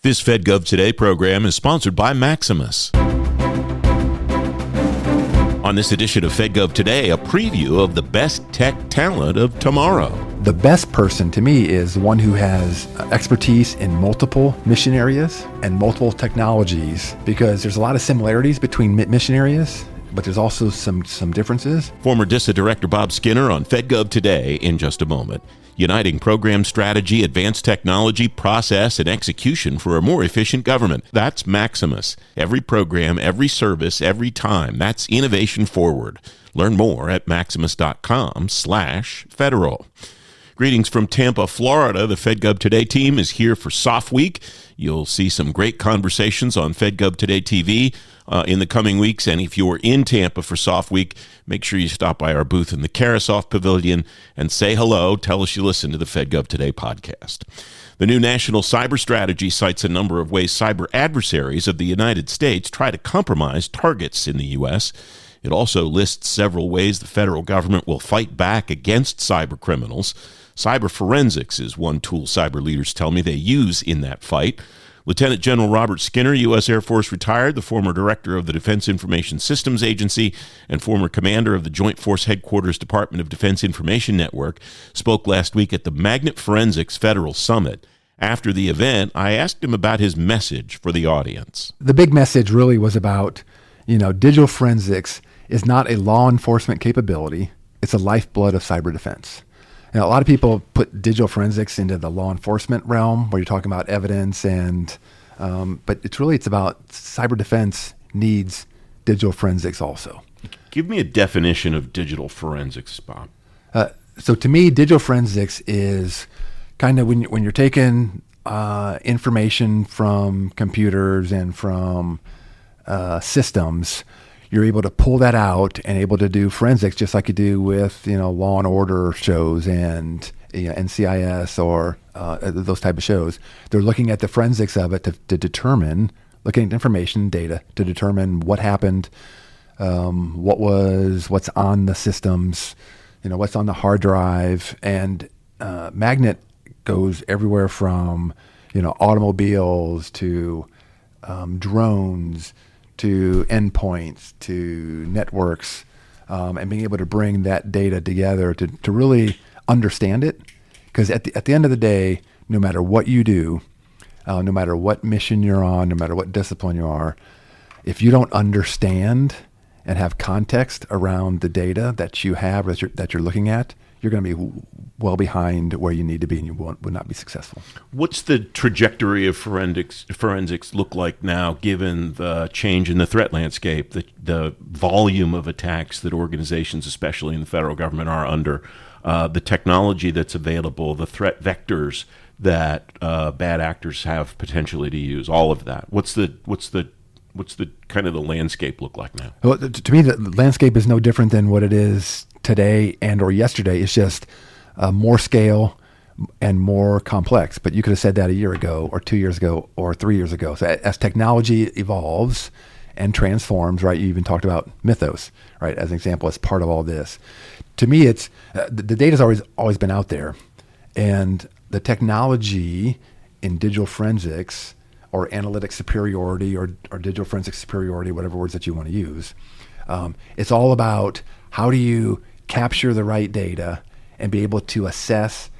This Fed Gov Today program is sponsored by Maximus. On this edition of Fed Gov Today, a preview of the best tech talent of tomorrow. The best person to me is one who has expertise in multiple mission areas and multiple technologies, because there's a lot of similarities between mission areas, but there's also some differences. Former DISA Director Bob Skinner on Fed Gov Today in just a moment. Uniting program strategy, advanced technology, process, and execution for a more efficient government. That's Maximus. Every program, every service, every time. That's innovation forward. Learn more at maximus.com/federal. Greetings from Tampa, Florida. The Fed Gov Today team is here for Soft Week. You'll see some great conversations on Fed Gov Today TV in the coming weeks. And if you're in Tampa for Soft Week, make sure you stop by our booth in the Karasoff Pavilion and say hello. Tell us you listen to the Fed Gov Today podcast. The new National Cyber Strategy cites a number of ways cyber adversaries of the United States try to compromise targets in the U.S. It also lists several ways the federal government will fight back against cyber criminals. Cyber forensics is one tool cyber leaders tell me they use in that fight. Lieutenant General Robert Skinner, U.S. Air Force retired, the former director of the Defense Information Systems Agency and former commander of the Joint Force Headquarters Department of Defense Information Network, spoke last week at the Magnet Forensics Federal Summit. After the event, I asked him about his message for the audience. The big message really was about, digital forensics is not a law enforcement capability. It's a lifeblood of cyber defense. Now, a lot of people put digital forensics into the law enforcement realm, where you're talking about evidence, but it's about cyber defense needs digital forensics also. Give me a definition of digital forensics, Bob. So to me, digital forensics is kind of when you're taking information from computers and from systems. You're able to pull that out and able to do forensics just like you do with, Law and Order shows and NCIS or those type of shows. They're looking at the forensics of it to determine, looking at information, data, to determine what happened, what's on the systems, what's on the hard drive. And Magnet goes everywhere from, automobiles to drones, to endpoints, to networks, and being able to bring that data together to really understand it. Because at the end of the day, no matter what you do, no matter what mission you're on, no matter what discipline you are, if you don't understand and have context around the data that you have that you're looking at, you're going to be well behind where you need to be, and you would not be successful. What's the trajectory of forensics look like now, given the change in the threat landscape, the volume of attacks that organizations, especially in the federal government, are under, the technology that's available, the threat vectors that bad actors have potentially to use, all of that? What's the kind of the landscape look like now? Well, to me, the landscape is no different than what it is today and or yesterday. It's just more scale and more complex. But you could have said that a year ago or 2 years ago or 3 years ago. So as technology evolves and transforms, right? You even talked about Mythos, right? As an example, as part of all this. To me, it's the data's always been out there, and the technology in digital forensics or analytic superiority or digital forensic superiority, whatever words that you want to use. It's all about how do you capture the right data and be able to assess,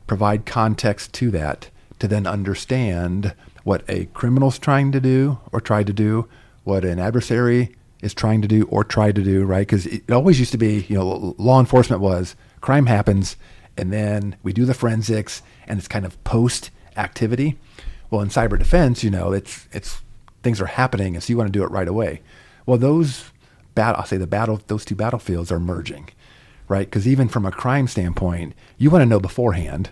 provide context to that, to then understand what a criminal's trying to do or tried to do, what an adversary is trying to do or tried to do, right? Because it always used to be, law enforcement was crime happens and then we do the forensics and it's kind of post-activity. Well, in cyber defense, it's things are happening, and so you want to do it right away. Well, those two battlefields are merging, right? Because even from a crime standpoint, you want to know beforehand.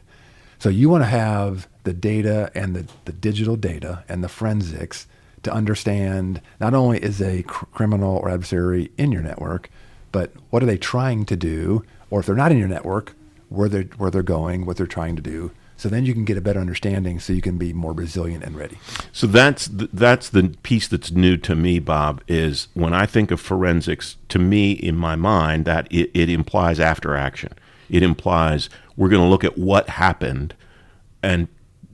So you want to have the data and the digital data and the forensics to understand not only is a criminal or adversary in your network, but what are they trying to do, or if they're not in your network, where they're going, what they're trying to do. So then you can get a better understanding so you can be more resilient and ready. So that's the piece that's new to me, Bob, is when I think of forensics, to me, in my mind, that it implies after action. It implies we're going to look at what happened and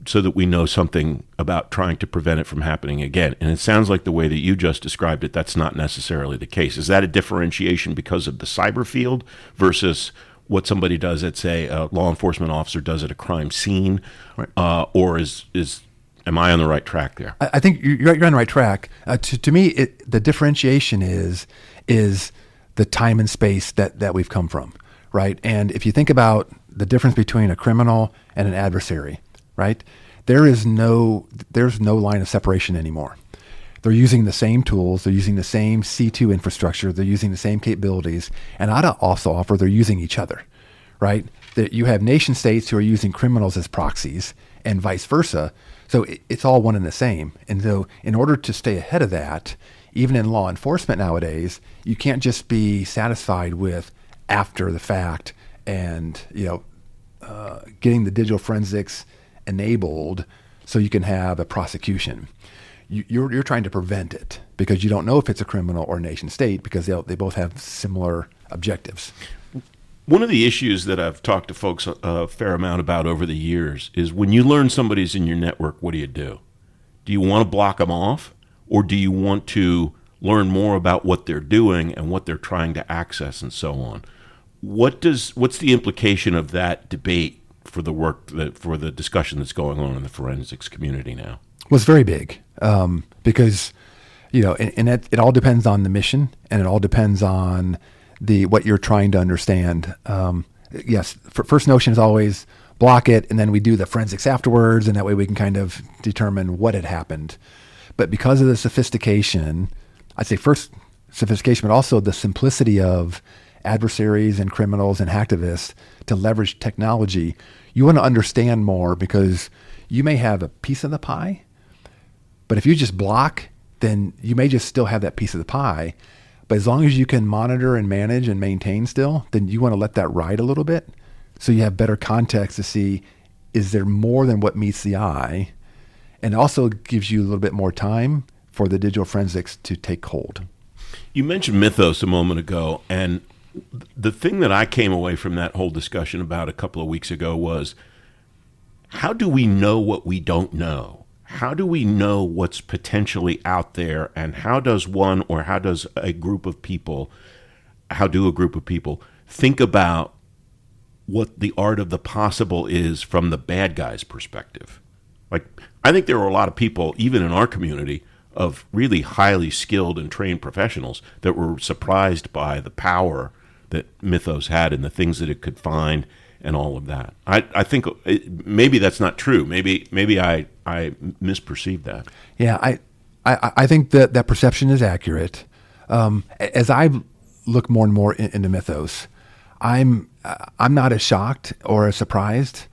so that we know something about trying to prevent it from happening again. And it sounds like the way that you just described it, that's not necessarily the case. Is that a differentiation because of the cyber field versus what somebody does at, say, a law enforcement officer does at a crime scene? Right. Or am I on the right track there? I think you're on the right track. To me, the differentiation is the time and space that we've come from, right? And if you think about the difference between a criminal and an adversary, right? There's no line of separation anymore. They're using the same tools. They're using the same C2 infrastructure. They're using the same capabilities. And I'd also offer they're using each other, right? That you have nation states who are using criminals as proxies and vice versa. So it's all one and the same. And so in order to stay ahead of that, even in law enforcement nowadays, you can't just be satisfied with after the fact and, getting the digital forensics enabled so you can have a prosecution. You're trying to prevent it because you don't know if it's a criminal or a nation state because they both have similar objectives. One of the issues that I've talked to folks a fair amount about over the years is when you learn somebody's in your network, what do? Do you want to block them off, or do you want to learn more about what they're doing and what they're trying to access and so on? What's the implication of that debate for the work for the discussion that's going on in the forensics community now? Well, it's very big because and it all depends on the mission, and it all depends on what you're trying to understand. Yes, first notion is always block it, and then we do the forensics afterwards, and that way we can kind of determine what had happened. But because of the sophistication, I'd say first sophistication, but also the simplicity of adversaries and criminals and hacktivists to leverage technology, you want to understand more because you may have a piece of the pie, but if you just block, then you may just still have that piece of the pie. But as long as you can monitor and manage and maintain still, then you want to let that ride a little bit so you have better context to see, is there more than what meets the eye? And also gives you a little bit more time for the digital forensics to take hold. You mentioned Mythos a moment ago, and the thing that I came away from that whole discussion about a couple of weeks ago was, how do we know what we don't know? How do we know what's potentially out there, and how do a group of people think about what the art of the possible is from the bad guy's perspective? Like, I think there are a lot of people, even in our community, of really highly skilled and trained professionals that were surprised by the power that Mythos had and the things that it could find and all of that. I think maybe that's not true. Maybe I misperceived that. Yeah, I think that perception is accurate. As I look more and more into Mythos, I'm not as shocked or as surprised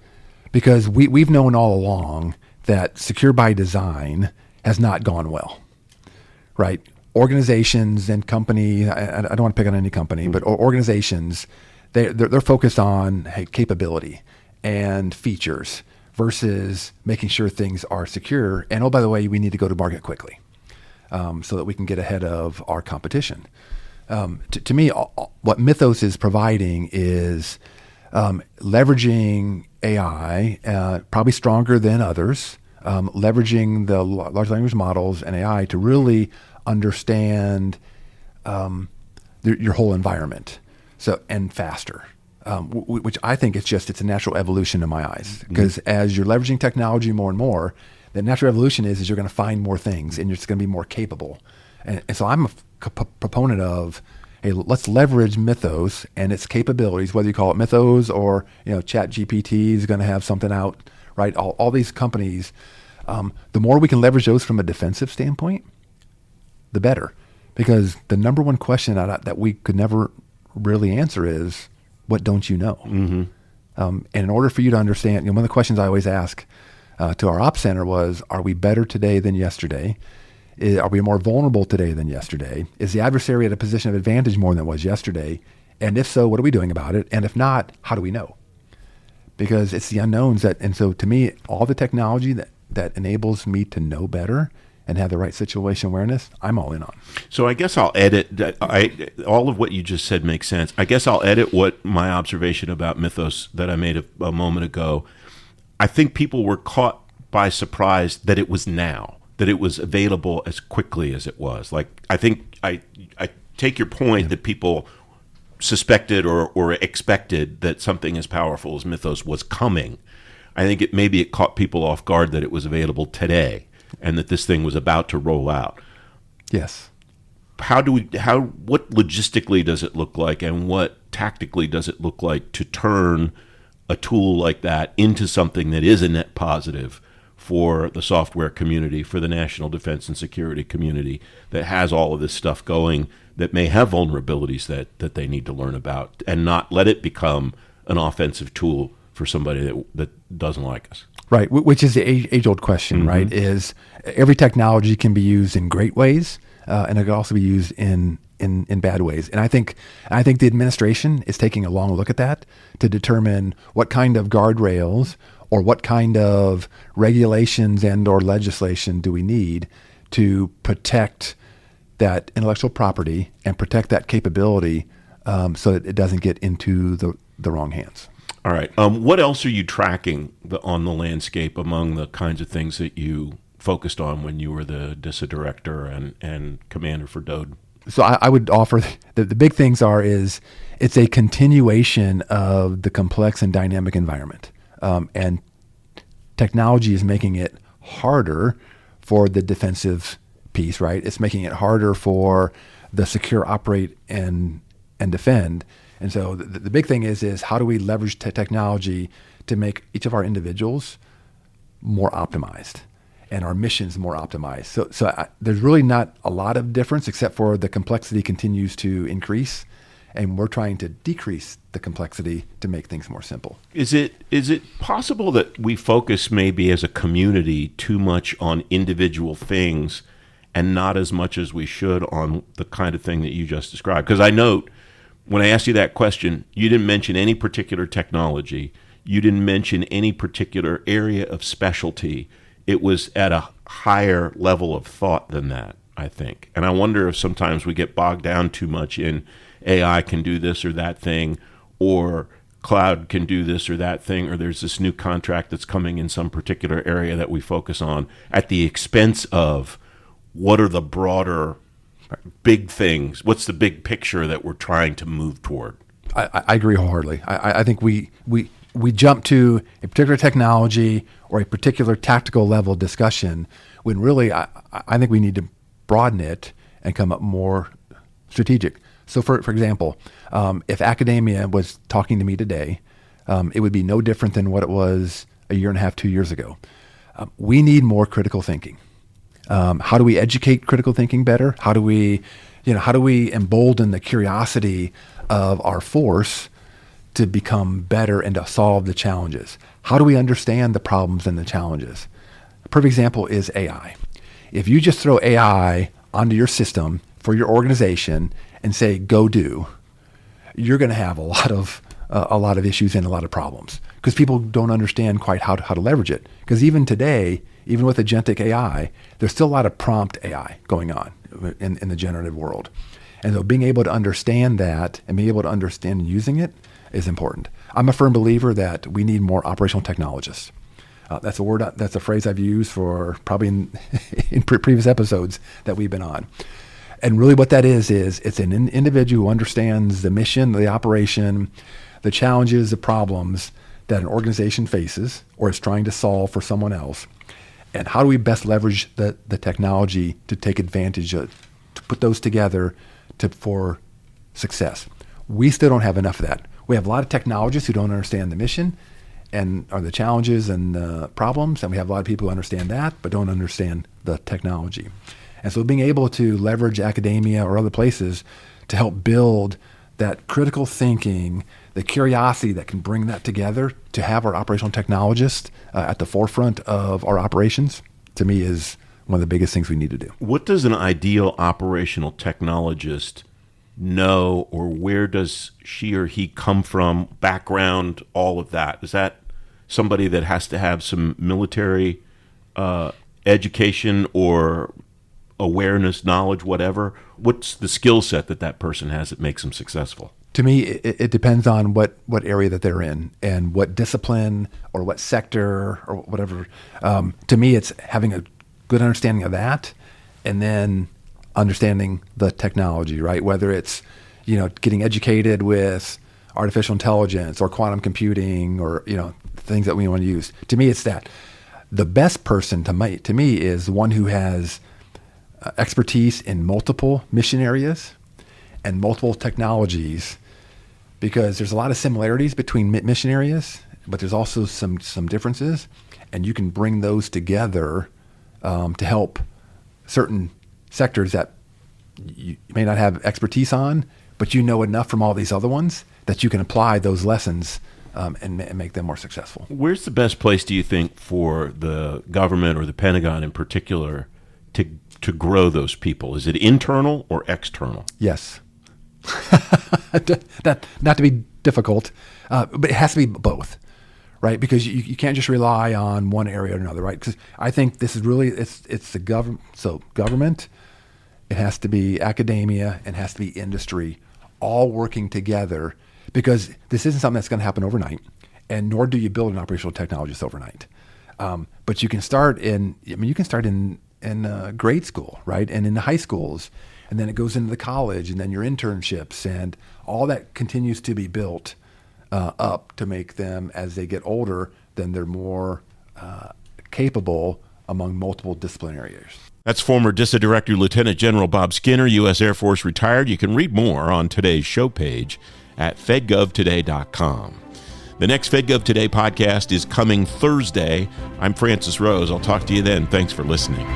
because we've known all along that secure by design has not gone well, right? Organizations and company, I don't want to pick on any company, but organizations, they're focused on capability and features versus making sure things are secure. And oh, by the way, we need to go to market quickly so that we can get ahead of our competition. To me, what Mythos is providing is leveraging AI, probably stronger than others, leveraging the large language models and AI to really understand your whole environment, and faster, which I think it's a natural evolution in my eyes. Because as you're leveraging technology more and more, the natural evolution is you're going to find more things and you're just going to be more capable. And so I'm a proponent of, hey, let's leverage Mythos and its capabilities, whether you call it Mythos or ChatGPT is going to have something out, right? All these companies, the more we can leverage those from a defensive standpoint, the better. Because the number one question that we could never really answer is, what don't you know? Mm-hmm. And in order for you to understand, one of the questions I always ask to our ops center was, are we better today than yesterday? Are we more vulnerable today than yesterday? Is the adversary at a position of advantage more than it was yesterday? And if so, what are we doing about it? And if not, how do we know? Because it's the unknowns and so to me, all the technology that enables me to know better and have the right situation awareness, I'm all in on. So I guess I'll edit all of what you just said makes sense. I guess I'll edit what my observation about Mythos that I made a moment ago. I think people were caught by surprise that it was now, that it was available as quickly as it was. Like, I think I take your point that people suspected or expected that something as powerful as Mythos was coming. I think it caught people off guard that it was available today and that this thing was about to roll out. Yes. What logistically does it look like, and what tactically does it look like to turn a tool like that into something that is a net positive for the software community, for the national defense and security community that has all of this stuff going, that may have vulnerabilities that they need to learn about, and not let it become an offensive tool for somebody that doesn't like us? Right, which is the age-old question, right? Is every technology can be used in great ways, and it can also be used in bad ways. And I think the administration is taking a long look at that to determine what kind of guardrails or what kind of regulations and or legislation do we need to protect that intellectual property and protect that capability, so that it doesn't get into the wrong hands. All right. What else are you tracking on the landscape among the kinds of things that you focused on when you were the DISA director and commander for DOD? So I would offer the big things is it's a continuation of the complex and dynamic environment. And technology is making it harder for the defensive piece, right? It's making it harder for the secure, operate, and defend. And so the big thing is how do we leverage technology to make each of our individuals more optimized and our missions more optimized. So there's really not a lot of difference, except for the complexity continues to increase, and we're trying to decrease the complexity to make things more simple. Is it possible that we focus maybe as a community too much on individual things and not as much as we should on the kind of thing that you just described? Because I note, when I asked you that question, you didn't mention any particular technology. You didn't mention any particular area of specialty. It was at a higher level of thought than that, I think. And I wonder if sometimes we get bogged down too much in AI can do this or that thing, or cloud can do this or that thing, or there's this new contract that's coming in some particular area that we focus on at the expense of what are the broader big things. What's the big picture that we're trying to move toward? I agree wholeheartedly. I think we jump to a particular technology or a particular tactical level discussion when really I think we need to broaden it and come up more strategic. So for example, if academia was talking to me today, it would be no different than what it was a year and a half, 2 years ago. We need more critical thinking. How do we educate critical thinking better? How do we embolden the curiosity of our force to become better and to solve the challenges? How do we understand the problems and the challenges? A perfect example is AI. If you just throw AI onto your system for your organization and say, go do, you're going to have a lot of issues and a lot of problems because people don't understand quite how to leverage it. Because even today, even with agentic AI, there's still a lot of prompt AI going on in the generative world. And so being able to understand that and being able to understand using it is important. I'm a firm believer that we need more operational technologists. That's a phrase I've used for probably in previous episodes that we've been on. And really what that is it's an individual who understands the mission, the operation, the challenges, the problems that an organization faces or is trying to solve for someone else. And how do we best leverage the technology to take advantage of, to put those together for success? We still don't have enough of that. We have a lot of technologists who don't understand the mission and are the challenges and the problems, and we have a lot of people who understand that but don't understand the technology. And so being able to leverage academia or other places to help build that critical thinking, the curiosity that can bring that together to have our operational technologists at the forefront of our operations, to me is one of the biggest things we need to do. What does an ideal operational technologist know, or where does she or he come from, background, all of that? Is that somebody that has to have some military education or awareness, knowledge, whatever? What's the skill set that person has that makes them successful? To me, it depends on what area that they're in and what discipline or what sector or whatever. To me, it's having a good understanding of that, and then understanding the technology, right? Whether it's, getting educated with artificial intelligence or quantum computing or, things that we want to use. To me, it's that. The best person to me is one who has expertise in multiple mission areas and multiple technologies, because there's a lot of similarities between mission areas, but there's also some differences, and you can bring those together to help certain sectors that you may not have expertise on, but you know enough from all these other ones that you can apply those lessons and make them more successful. Where's the best place, do you think, for the government or the Pentagon in particular to grow those people? Is it internal or external? Yes. Not to be difficult, but it has to be both, right? Because you can't just rely on one area or another, right? Because I think this is really, it's the government. So government, it has to be academia, and has to be industry, all working together, because this isn't something that's going to happen overnight, and nor do you build an operational technologist overnight. But you can start in grade school, right? And in the high schools, and then it goes into the college, and then your internships, and all that continues to be built up to make them, as they get older, then they're more capable among multiple disciplinary areas. That's former DISA Director Lieutenant General Bob Skinner, U.S. Air Force retired. You can read more on today's show page at fedgovtoday.com. The next FedGov Today podcast is coming Thursday. I'm Francis Rose. I'll talk to you then. Thanks for listening.